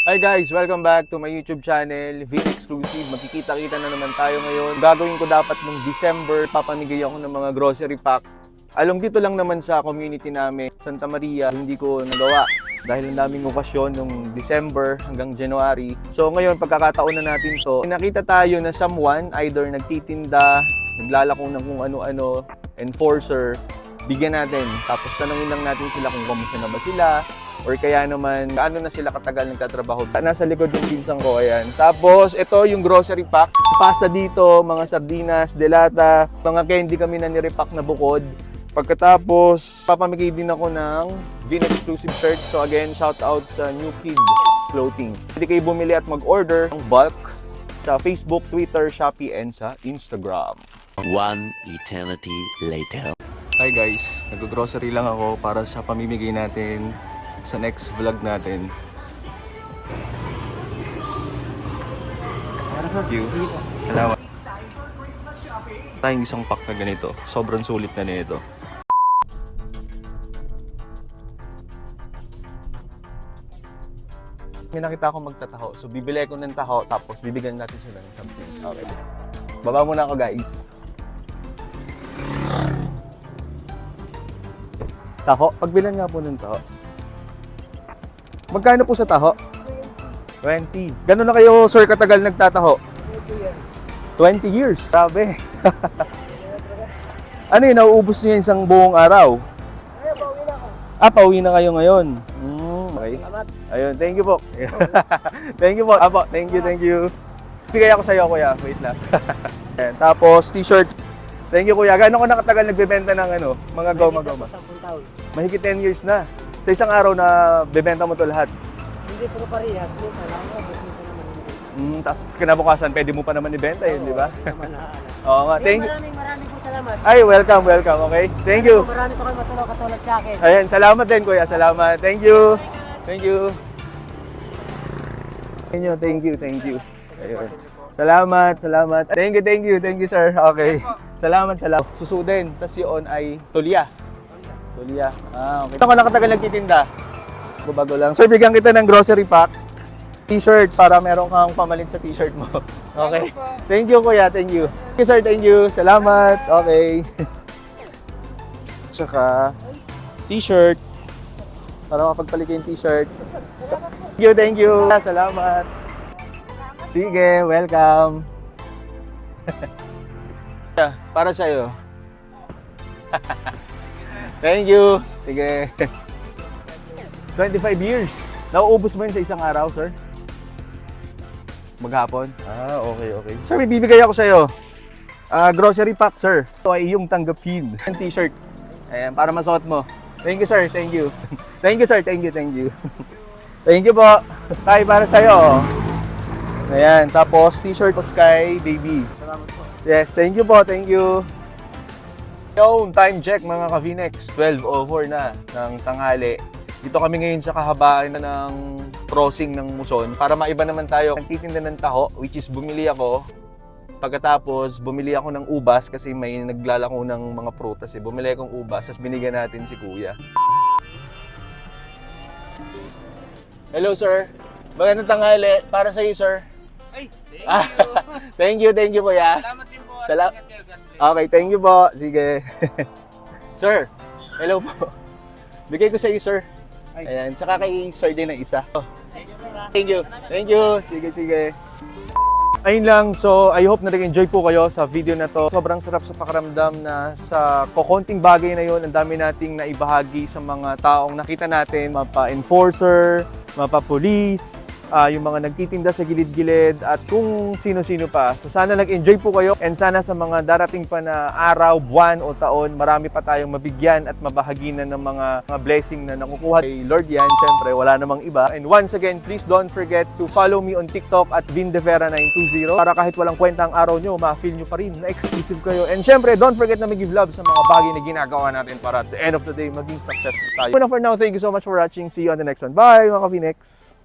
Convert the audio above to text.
Hi guys! Welcome back to my YouTube channel, Vin Exclusive. Magkikita-kita na naman tayo ngayon. Gagawin ko dapat nung December, papamigay ako ng mga grocery pack. Along dito lang naman sa community namin, Santa Maria, hindi ko nagawa. Dahil ang daming okasyon nung December hanggang January. So ngayon, pagkakataon na natin to, nakita tayo na someone, either nagtitinda, naglalako ng kung ano-ano, enforcer, bigyan natin. Tapos tanungin lang natin sila kung kamusta na ba sila, or kaya naman, ano na sila katagal nagtatrabaho. Nasa likod yung pinsang ko, ayan. Tapos, ito yung grocery pack. Pasta dito, mga sardinas, delata, mga candy kami na nirepack na bukod. Pagkatapos, papamigay din ako ng Vin Exclusive shirt. So again, shout out sa New Kid Clothing. Pwede kayo bumili at mag-order ng bulk sa Facebook, Twitter, Shopee, and sa Instagram. One eternity later. Hi guys, nag-grocery lang ako para sa pamimigay natin sa next vlog natin. Thank you. Salamat. Tayong isang pack na ganito. Sobrang sulit na nito. May nakita akong magtataho. So bibili ko ng taho tapos bibigyan natin sila ng something. Okay. Baba muna ako guys. Taho? Pagbilan nga po ng taho. Magkano po sa taho? 20. Gano'n na kayo, sir, katagal nagtataho? 20 years. Sabi. Ano yun, nauubos niyo isang buong araw? Ay, pauwi na ako. Pauwi na kayo ngayon. Okay. Salamat. Ayun, thank you po. Thank you po. Apo, thank you. Bigay ako sa'yo, kuya. Wait lang. Ayan, tapos, t-shirt. Thank you, kuya. Gano'n ka nakatagal nagbebenta ng mga goma-goma? 10 taon. Mahigit 10 years na. Sa isang araw na bebenta mo to lahat. Hindi po parehas. Minsan lang ako, minsan naman hindi. Tapos kinabukasan, pwede mo pa naman ibenta yun, di ba? Naman na Oo nga, thank you. Maraming po salamat. Ay, welcome, okay? Thank you. Marami pa kayo matulog katulad sa akin. Ayan, salamat din, kuya. Salamat. Thank you. Thank you. Thank you. Ayun. Salamat. Thank you, sir. Okay. Salamat. Susudin. Tapos yun ay Tulya. Okay. Ito ko nakatagal nagtitinda. Bago lang. Sir, bigyan kita ng grocery pack. T-shirt para meron kang pamalit sa t-shirt mo. Okay. Thank you, kuya. Thank you. Thank you, sir. Thank you. Salamat. Okay. Tsaka, t-shirt. Para makapagpalit yung t-shirt. Thank you. Salamat. Sige, welcome. Para sa'yo. Thank you. Sige. 25 years. Nauubos mo yun sa isang araw, sir? Maghapon? Okay. Sir, may bibigay ako sa'yo. Grocery pack, sir. Ito ay iyong tanggapin. Ang t-shirt. Ayan, para masuot mo. Thank you, sir. Thank you. Thank you, sir. Thank you. Thank you po. Tay, para sa'yo. Ayan, tapos t-shirt po kay baby. Salamat po. Yes, thank you po. Thank you. Yo, time check mga ka-Vinex. 12:04 na ng tanghali. Dito kami ngayon sa kahabaan na ng crossing ng Muson para maiba naman tayo. Nagtitinda ng taho, which is bumili ako. Pagkatapos, bumili ako ng ubas kasi may naglalako ng mga prutas. Bumili akong ubas, tapos binigyan natin si kuya. Hello, sir. Magandang tanghali. Para sa iyo, sir. Ay, thank you. Thank you, kuya. Salamat din po. Okay, thank you po. Sige. Sir, hello po. Bigay ko sa iyo, sir. Ayan, tsaka kay sir din na isa. Thank you. Sige. Ayun lang, so I hope na nag-enjoy po kayo sa video na to. Sobrang sarap sa pakiramdam na sa kokonting bagay na yon, ang dami nating naibahagi sa mga taong nakita natin, mapa-enforcer, mapa-police, yung mga nagtitinda sa gilid-gilid at kung sino-sino pa. So sana nag-enjoy po kayo and sana sa mga darating pa na araw, buwan o taon, marami pa tayong mabigyan at mabahaginan ng mga blessing na nakukuha kay Lord yan. Siyempre, wala namang iba. And once again, please don't forget to follow me on TikTok at Vindevera920 para kahit walang kwenta ang araw nyo, ma-feel nyo pa rin na exclusive kayo. And siyempre, don't forget na mag-give love sa mga bagay na ginagawa natin para at the end of the day, maging successful tayo. For now, thank you so much for watching. See you on the next one. Bye, mga ka-Vinex!